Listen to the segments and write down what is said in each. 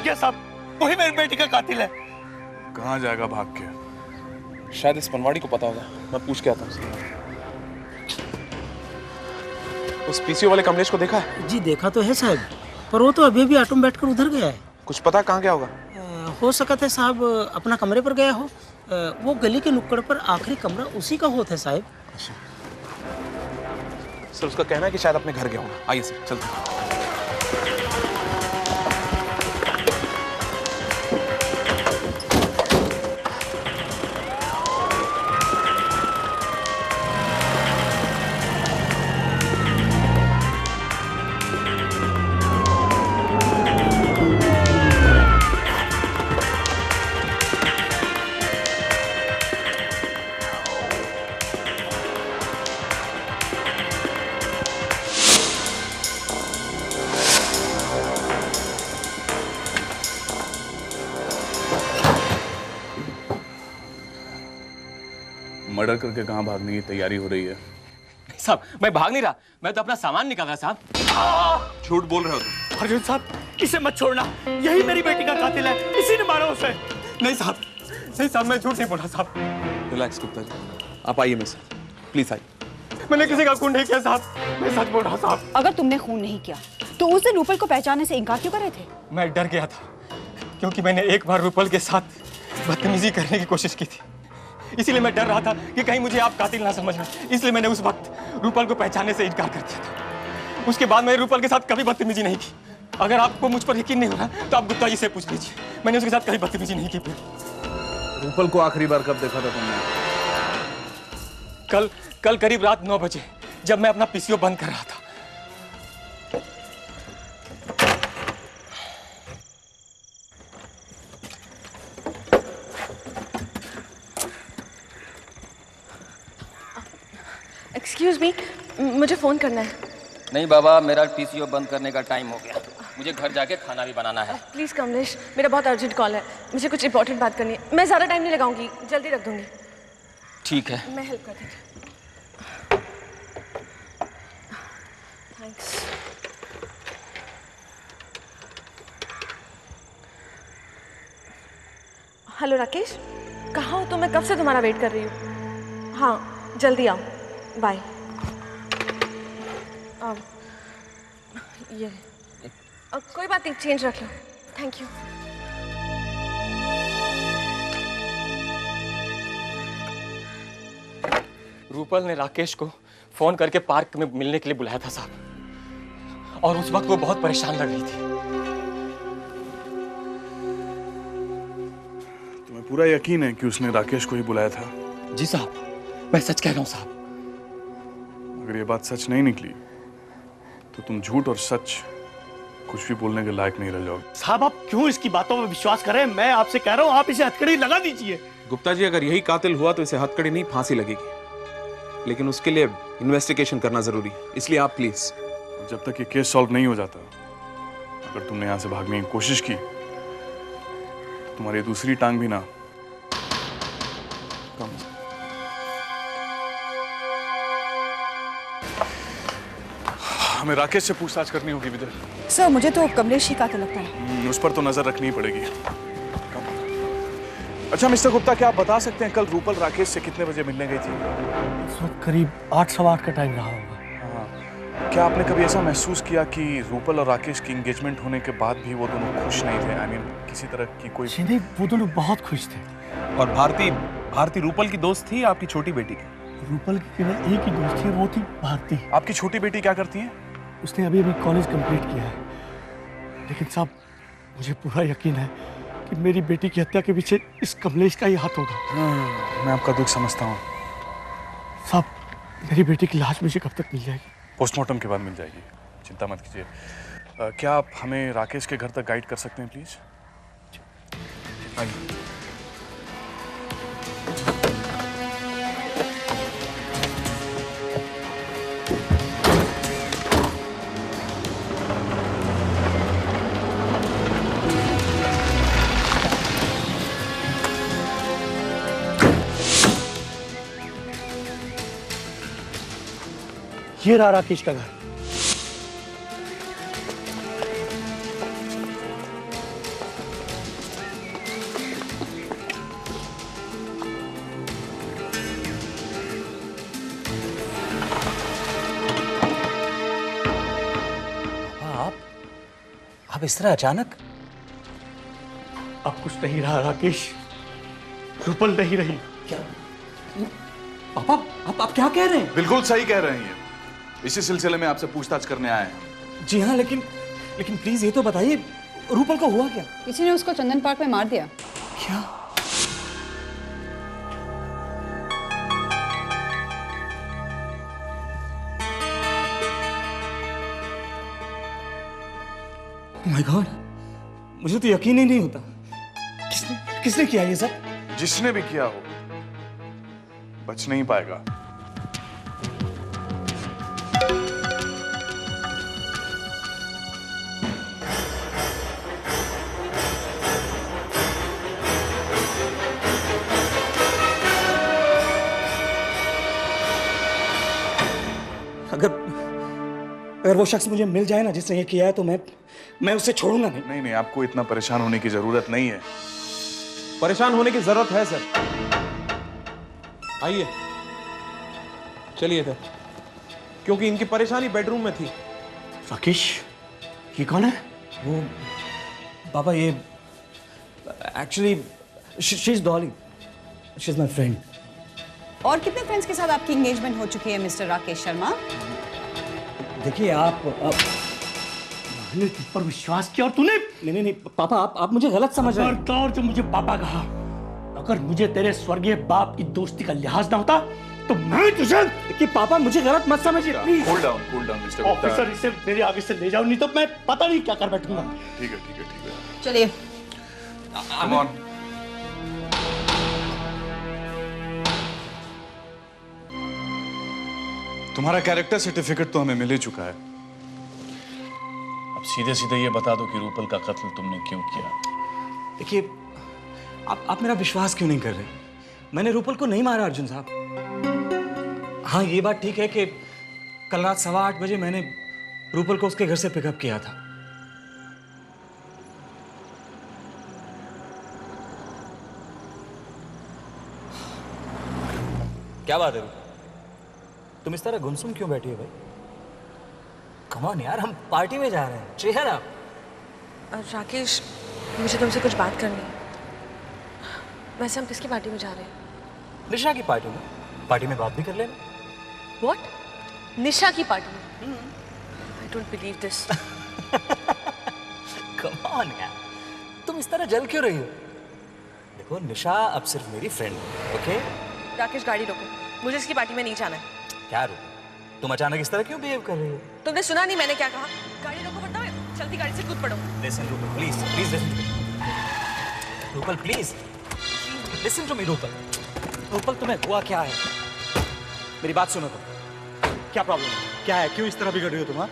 गया साहब, वही मेरी बेटी का कातिल है। कहाँ जाएगा भाग के? शायद इस पनवाड़ी को पता होगा, मैं पूछ के आता हूँ। उस पीसीओ वाले कमलेश को देखा है? जी देखा तो है साहब, पर वो तो अभी भी ऑटो में बैठकर उधर गया है। कुछ पता कहाँ गया होगा? हो सकता है साहब अपना कमरे पर गया हो। वो गली के नुक्कड़ पर आखिरी कमरा उसी का होता है साहब। सर उसका कहना है कि शायद अपने घर गया होगा। आइए सर चलते हैं। मर्डर करके कहाँ भागने की तैयारी हो रही है? साहब मैं भाग नहीं रहा, मैं तो अपना सामान निकाल रहा साहब। झूठ बोल रहे हो तुम। अर्जुन साहब इसे मत छोड़ना, यही मेरी बेटी का कातिल है, इसी ने मारा उसे। नहीं साहब, नहीं साहब मैं झूठ नहीं बोल रहा साहब। रिलैक्स गुप्ता जी, आप आइए मेरे साथ प्लीज आइए। मैंने किसी का खून नहीं किया साहब, मैं सच बोल रहा हूँ साहब। अगर तुमने खून नहीं किया तो उस दिन रूपल को पहचानने से इनकार क्यों कर रहे थे? मैं डर गया था क्योंकि मैंने एक बार रूपल के साथ बदतमीजी करने की कोशिश की थी, इसीलिए मैं डर रहा था कि कहीं मुझे आप कातिल ना समझना, इसलिए मैंने उस वक्त रूपल को पहचानने से इनकार कर दिया था। उसके बाद मैंने रूपल के साथ कभी बदतमीजी नहीं की। अगर आपको मुझ पर यकीन नहीं हो रहा तो आप गुप्ता जी से पूछ लीजिए, मैंने उसके साथ कभी बदतमीजी नहीं की। रूपल को आखिरी बार कब देखा था तुमने? कल करीब रात 9 बजे जब मैं अपना पीसीओ बंद कर रहा था। एक्सक्यूज मी, मुझे फोन करना है। नहीं बाबा, मेरा पीसीओ बंद करने का टाइम हो गया, मुझे घर जाके खाना भी बनाना है। प्लीज कमलेश, मेरा बहुत अर्जेंट कॉल है, मुझे कुछ इंपॉर्टेंट बात करनी है। मैं ज़्यादा टाइम नहीं लगाऊंगी, जल्दी रख दूंगी। ठीक है। मैं हेल्प कर दूंगी। थैंक्स। हेलो राकेश, कहाँ हो तुम? मैं कब से तुम्हारा वेट कर रही हूँ। हाँ जल्दी आओ, बाय। ये कोई बात नहीं, चेंज रख लो। Thank you. रूपल ने राकेश को फोन करके पार्क में मिलने के लिए बुलाया था साहब, और उस वक्त वो बहुत परेशान लग रही थी। तुम्हें पूरा यकीन है कि उसने राकेश को ही बुलाया था? जी साहब, मैं सच कह रहा हूँ साहब। अगर ये बात सच नहीं निकली तो तुम झूठ और सच कुछ भी बोलने के लायक नहीं रह जाओगे। साहब आप क्यों इसकी बातों में विश्वास करें? मैं आपसे कह रहा हूँ आप इसे हथकड़ी लगा दीजिए। गुप्ता जी अगर यही कातिल हुआ तो इसे हथकड़ी नहीं फांसी लगेगी, लेकिन उसके लिए इन्वेस्टिगेशन करना जरूरी है, इसलिए आप प्लीज। जब तक ये केस सॉल्व नहीं हो जाता, अगर तुमने यहाँ से भागने की कोशिश की, तुम्हारी दूसरी टांग भी ना कम। हमें राकेश से पूछताछ करनी होगी विदर। सर मुझे तो कमलेश ही कातिल लगता है। उस पर तो नजर रखनी ही पड़ेगी। अच्छा मिस्टर गुप्ता, क्या आप बता सकते हैं कल रूपल राकेश से कितने बजे मिलने गई थी? इस वक्त करीब 8 सवा 8 का टाइम रहा होगा। हाँ। क्या आपने कभी ऐसा महसूस किया कि रूपल और राकेश की एंगेजमेंट होने के बाद भी वो दोनों खुश नहीं थे? आई मीन किसी तरह की कोई? नहीं, वो दोनों बहुत खुश थे। और भारती रूपल की दोस्त थी, आपकी छोटी बेटी की? रूपल की केवल एक ही दोस्त थी, वो थी भारती। आपकी छोटी बेटी क्या करती है? उसने अभी कॉलेज कंप्लीट किया है, लेकिन साहब मुझे पूरा यकीन है कि मेरी बेटी की हत्या के पीछे इस कमलेश का ही हाथ होगा। मैं आपका दुख समझता हूँ साहब। मेरी बेटी की लाश मुझे कब तक मिल जाएगी? पोस्टमार्टम के बाद मिल जाएगी, चिंता मत कीजिए। क्या आप हमें राकेश के घर तक गाइड कर सकते हैं प्लीज? आइए। ये रहा राकेश का घर। इस तरह अचानक? अब कुछ नहीं रहा राकेश, रूपल नहीं रही। क्या पापा, आप क्या कह रहे हैं? बिल्कुल सही कह रहे हैं, इसी सिलसिले में आपसे पूछताछ करने आए हैं। जी हाँ, लेकिन प्लीज ये तो बताइए, रूपल को हुआ क्या? किसी ने उसको चंदन पार्क में मार दिया। क्या? माय गॉड, मुझे तो यकीन ही नहीं होता। किसने किया ये सब? जिसने भी किया हो बच नहीं पाएगा। अगर वो शख्स मुझे मिल जाए ना जिसने ये किया है, तो मैं उसे छोड़ूंगा नहीं। नहीं, आपको इतना परेशान होने की जरूरत नहीं है। परेशान होने की जरूरत है सर। आइए, चलिए इधर, क्योंकि इनकी परेशानी बेडरूम में थी। राकेश, ये कौन है? वो पापा, ये actually she is Dolly, she is my friend. और कितने फ्रेंड्स के साथ आपकी एंगेजमेंट हो चुकी है मिस्टर राकेश शर्मा? देखिए आप मैंने तुम पर विश्वास किया और तूने। नहीं पापा, आप मुझे गलत समझ रहे हैं। खबरदार जो मुझे पापा कहा, अगर मुझे तेरे स्वर्गीय बाप की दोस्ती का लिहाज ना होता तो मैं तुझे। कि पापा मुझे गलत मत समझिए please. Cool down mister Gupta. Officer, इसे मेरे आगे से ले जाओ, नहीं तो मैं पता नहीं क्या कर बैठूंगा। ठीक है। चलिए। Come on. तुम्हारा कैरेक्टर सर्टिफिकेट तो हमें मिल ही चुका है। अब सीधे सीधे ये बता दो कि रूपल का कत्ल तुमने क्यों किया। देखिए, आप मेरा विश्वास क्यों नहीं कर रहे? मैंने रूपल को नहीं मारा अर्जुन साहब। हाँ, ये बात ठीक है कि कल रात 8:15 बजे मैंने रूपल को उसके घर से पिकअप किया था। क्या बात है, तुम इस तरह गुमसुम क्यों बैठी हो भाई? कम ऑन यार, हम पार्टी में जा रहे हैं। चेहर आप। राकेश, मुझे तुमसे कुछ बात करनी है। वैसे हम किसकी पार्टी में जा रहे हैं? निशा की पार्टी में। पार्टी में बात भी कर लेना। What? निशा की पार्टी में? I don't believe this. Come on यार, तुम इस तरह जल क्यों रही हो? देखो, निशा अब सिर्फ मेरी फ्रेंड है, ओके? राकेश, गाड़ी रोको, मुझे इसकी पार्टी में नहीं जाना है। क्या रुको? तुम अचानक इस तरह क्यों बिहेव कर रही हो? तुमने सुना नहीं मैंने क्या कहा? गाड़ी रोको वरना चलती गाड़ी से कूद पड़ो। Listen Rupal, please listen to me. Rupal please listen to me. Rupal तुम्हें हुआ क्या है? मेरी बात सुनो तुम। क्या प्रॉब्लम है? क्या है? क्यों इस तरह बिगड़ रही हो तुम?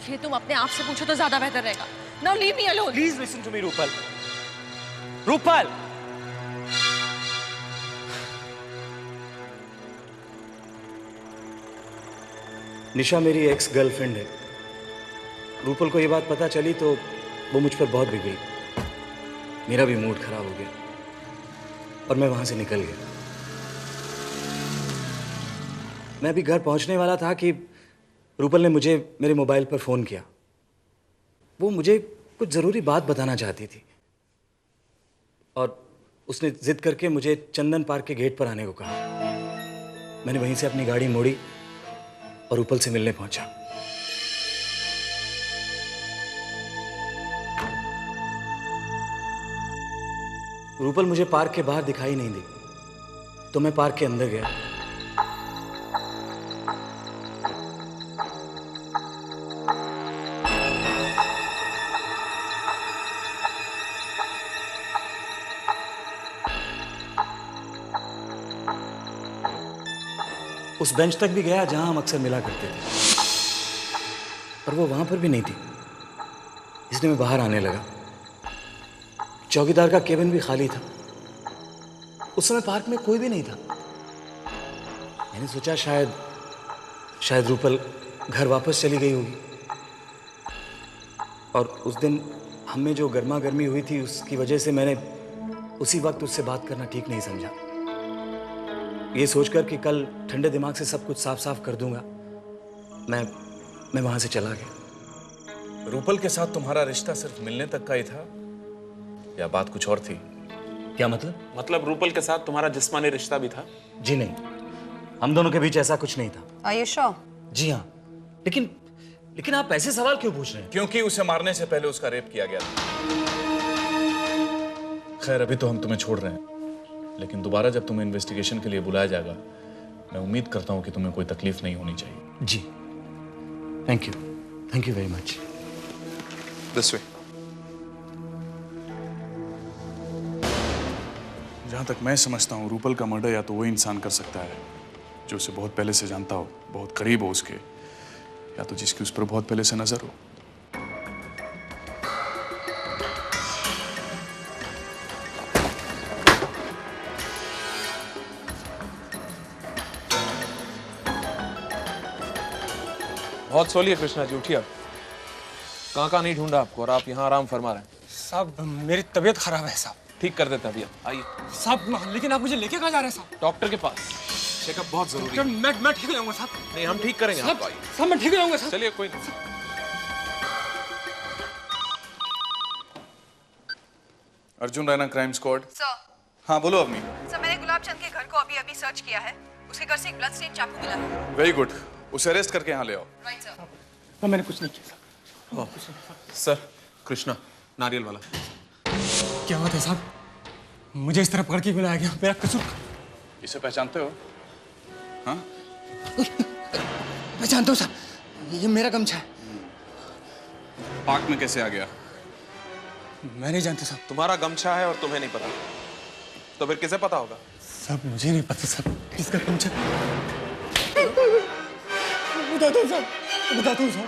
ये तुम अपने आप से पूछो तो ज्यादा बेहतर रहेगा। Now leave me alone. Please listen to me Rupal. Rupal, Nisha मेरी एक्स गर्लफ्रेंड है। रूपल को ये बात पता चली तो वो मुझ पर बहुत बिगड़ी। मेरा भी मूड खराब हो गया और मैं वहां से निकल गया। मैं भी घर पहुंचने वाला था कि रूपल ने मुझे मेरे मोबाइल पर फोन किया। वो मुझे कुछ जरूरी बात बताना चाहती थी और उसने जिद करके मुझे चंदन पार्क के गेट पर आने को कहा। मैंने वहीं से अपनी गाड़ी मोड़ी और रूपल से मिलने पहुंचा। रूपल मुझे पार्क के बाहर दिखाई नहीं दी तो मैं पार्क के अंदर गया। उस बेंच तक भी गया जहां हम अक्सर मिला करते थे, पर वो वहां पर भी नहीं थी। इसलिए मैं बाहर आने लगा। चौकीदार का केबिन भी खाली था। उस समय पार्क में कोई भी नहीं था। मैंने सोचा शायद रूपल घर वापस चली गई होगी। और उस दिन हम में जो गर्मा गर्मी हुई थी उसकी वजह से मैंने उसी वक्त उससे बात करना ठीक नहीं समझा। ये सोचकर कि कल ठंडे दिमाग से सब कुछ साफ साफ कर दूंगा, मैं वहां से चला गया। रूपल के साथ तुम्हारा रिश्ता सिर्फ मिलने तक का ही था या बात कुछ और थी? क्या मतलब? मतलब रूपल के साथ तुम्हारा जिस्मानी रिश्ता भी था? जी नहीं, हम दोनों के बीच ऐसा कुछ नहीं था। Are you sure? जी हाँ, लेकिन आप ऐसे सवाल क्यों पूछ रहे हैं? क्योंकि उसे मारने से पहले उसका रेप किया गया था। खैर अभी तो हम तुम्हें छोड़ रहे हैं, लेकिन दोबारा जब तुम्हें इन्वेस्टिगेशन के लिए बुलाया जाएगा, मैं उम्मीद करता हूं कि तुम्हें कोई तकलीफ नहीं होनी चाहिए। जी, thank you very much. This way. जहां तक मैं समझता हूं, रूपल का मर्डर या तो वो इंसान कर सकता है जो उसे बहुत पहले से जानता हो, बहुत करीब हो उसके, या तो जिसकी उस पर बहुत पहले से नजर हो। बहुत सोलिए कृष्णा जी, उठिए। कहाँ नहीं ढूंढा आपको और आप यहाँ आराम फरमा रहे हैं। साहब मेरी तबीयत खराब है साहब। ठीक कर देते हैं भैया, आइए। साहब लेकिन आप मुझे लेके कहाँ जा रहे हैं साहब? डॉक्टर के पास। चेकअप बहुत जरूरी है। मैं ठीक हो जाऊंगा साहब। नहीं, हम ठीक करेंगे आपको, आइए। साहब मैं ठीक हो जाऊंगा साहब। चलिए, कोई नहीं। Arjun Raina, crime squad. Sir, हाँ बोलो अवनी। सर मैंने गुलाब चंद के घर को अभी सर्च किया है। उसके घर से एक ब्लड स्टेन चाकू मिला है। वेरी गुड, उसे अरेस्ट करके यहाँ ले आओ। Right sir. तो मैंने कुछ नहीं किया सर, कृष्णा, नारियल वाला। क्या बात है साहब? मुझे इस तरह पकड़ के बुलाया गया, मेरा कसूर? इसे पहचानते हो? हाँ? पहचानता हूँ साहब, ये मेरा गमछा है। पार्क में कैसे आ गया? मैं नहीं जानता साहब। तुम्हारा गमछा है और तुम्हें नहीं पता, तो फिर किसे पता होगा? साहब मुझे नहीं पता साहब, किसका गमछा? बताता हूँ साहब।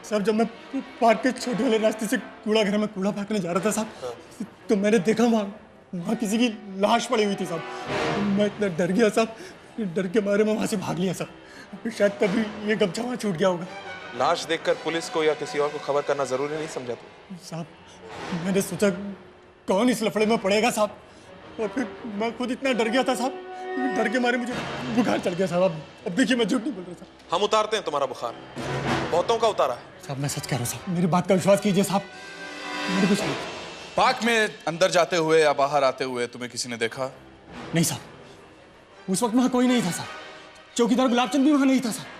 साहब जब मैं पार्क के छोटे वाले रास्ते से कूड़ा घर में कूड़ा फेंकने जा रहा था साहब, तो मैंने देखा वहाँ किसी की लाश पड़ी हुई थी साहब। मैं इतना डर गया साहब, डर के मारे मैं वहाँ से भाग लिया साहब। शायद तभी ये गमछा वहाँ छूट गया होगा। लाश देखकर पुलिस को या किसी और को खबर करना जरूरी नहीं समझा तुम? साहब मैंने सोचा कौन इस लफड़े में पड़ेगा साहब, और फिर मैं खुद इतना डर गया था साहब, डर के मारे मुझे बुखार चढ़ गया साहब। अब देखिए मैं झूठ नहीं बोल रहा साहब। हम उतारते हैं तुम्हारा बुखार, बहुतों का उतारा है। साहब मैं सच कह रहा हूँ साहब, मेरी बात का विश्वास कीजिए साहब, मेरे कुछ नहीं। पार्क में अंदर जाते हुए या बाहर आते हुए तुम्हें किसी ने देखा? नहीं साहब, उस वक्त वहाँ कोई नहीं था साहब। चौकीदार गुलाबचंद भी वहाँ नहीं था साहब।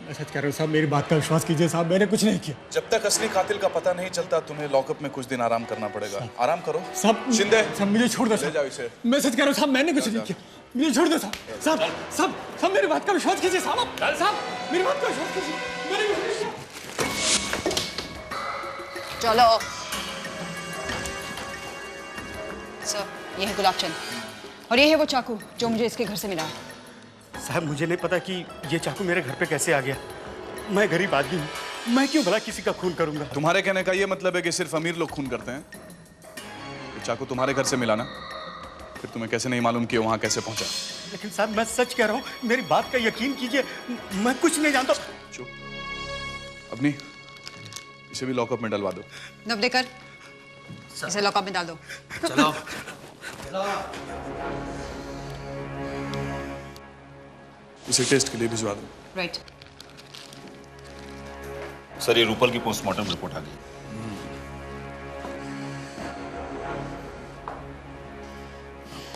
मैं सच कह रहा हूँ साहब, मेरी बात का विश्वास कीजिए साहब, मैंने कुछ नहीं किया। जब तक असली कातिल का पता नहीं चलता तुम्हें लॉकअप में कुछ दिन आराम करना पड़ेगा। आराम करो साहब। शिंदे, साहब मुझे छोड़ दो ले जाओ इसे। मैं सच कह रहा हूँ साहब, मैंने कुछ नहीं किया, मुझे छोड़ दो साहब। साहब साहब साहब मेरी बात का विश्वास कीजिए साहब, साहब मेरी बात का विश्वास कीजिए, मैंने कुछ नहीं किया। चलो सर, ये है गुलाबचंद और ये है वो चाकू जो मुझे इसके घर से मिला है। साहब मुझे नहीं पता कि ये चाकू मेरे घर पे कैसे आ गया। मैं गरीब आदमी हूँ, मैं क्यों भला किसी का खून करूंगा? तुम्हारे कहने का ये मतलब है कि सिर्फ अमीर लोग खून करते हैं? ये चाकू तुम्हारे घर से मिला ना, फिर तुम्हें कैसे नहीं मालूम कि वहां कैसे पहुंचा? लेकिन साहब मैं सच कह रहा हूँ, मेरी बात का यकीन कीजिए, मैं कुछ नहीं जानता। चुप। अपनी इसे भी लॉकअप में डलवा दो। नवदेकर, इसे लॉकअप में डाल दो। चलो। इसे टेस्ट के लिए भिजवा दो। राइट। सर ये रूपल की पोस्टमार्टम रिपोर्ट आ गई।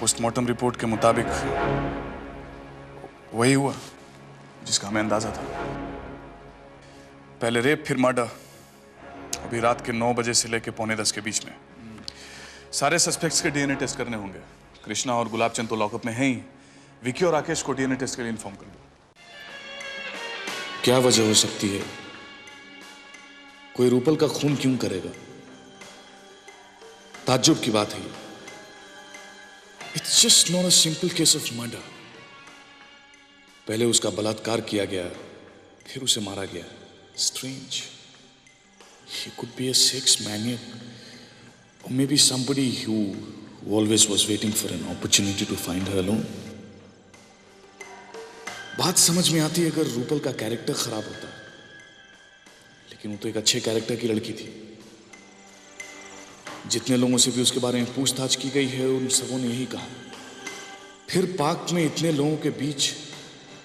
पोस्टमार्टम रिपोर्ट के मुताबिक वही हुआ जिसका हमें अंदाजा था। पहले रेप फिर मर्डर, अभी रात के 9 बजे से लेकर 9:45 के बीच में। सारे सस्पेक्ट्स के डीएनए टेस्ट करने होंगे। कृष्णा और गुलाबचंद तो लॉकअप में हैं ही, विकी और राकेश को डीएनए टेस्ट के लिए इन्फॉर्म कर दो। क्या वजह हो सकती है? कोई रूपल का खून क्यों करेगा? ताज्जुब की बात है ये। It's just not a simple case of murder. पहले उसका बलात्कार किया गया, फिर उसे मारा गया। Strange. He could be a sex maniac, or maybe somebody who always was waiting for an opportunity to find her alone. बात समझ में आती है अगर रूपल का कैरेक्टर खराब होता, लेकिन वो तो एक अच्छे कैरेक्टर की लड़की थी। जितने लोगों से भी उसके बारे में पूछताछ की गई है उन सबों ने यही कहा। फिर पार्क में इतने लोगों के बीच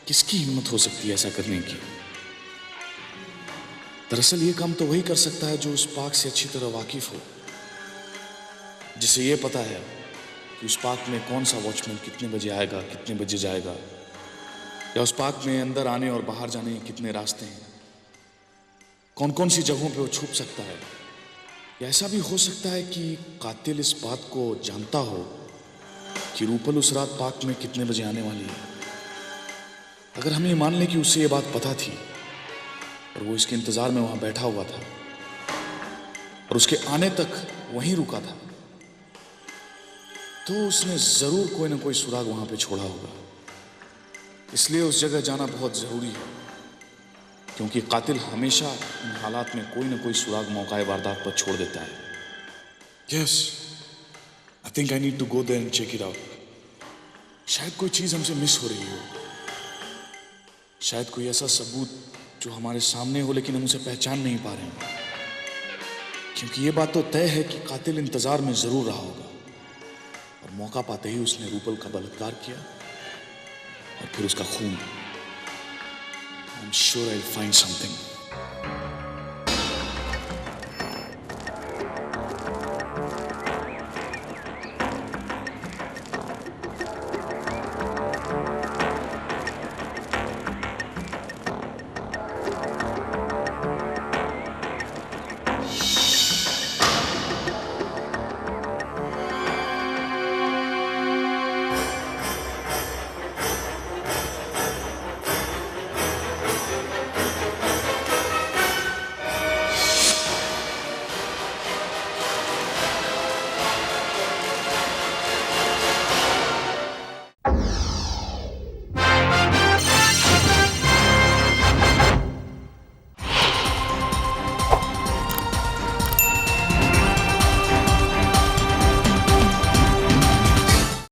किसकी हिम्मत हो सकती है ऐसा करने की? दरअसल ये काम तो वही कर सकता है जो उस पार्क से अच्छी तरह वाकिफ हो, जिसे ये पता है कि उस पार्क में कौन सा वॉचमैन कितने बजे आएगा, कितने बजे जाएगा, या उस पार्क में अंदर आने और बाहर जाने के कितने रास्ते हैं, कौन कौन सी जगहों पे वो छुप सकता है। या ऐसा भी हो सकता है कि कातिल इस बात को जानता हो कि रूपल उस रात पार्क में कितने बजे आने वाली है। अगर हम ये मान लें कि उसे ये बात पता थी और वो इसके इंतजार में वहां बैठा हुआ था और उसके आने तक वहीं रुका था, तो उसने जरूर कोई ना कोई सुराग वहां पे छोड़ा होगा। इसलिए उस जगह जाना बहुत जरूरी है, क्योंकि कातिल हमेशा इन हालात में कोई ना कोई सुराग मौका वारदात पर छोड़ देता है। Yes, I think I need to go there and check it out. शायद कोई चीज हमसे मिस हो रही हो, शायद कोई ऐसा सबूत जो हमारे सामने हो लेकिन हम उसे पहचान नहीं पा रहे हैं। क्योंकि ये बात तो तय है कि कातिल इंतजार में जरूर रहा होगा और मौका पाते ही उसने रूपल का बलात्कार किया और फिर उसका खून। I am sure I will find something.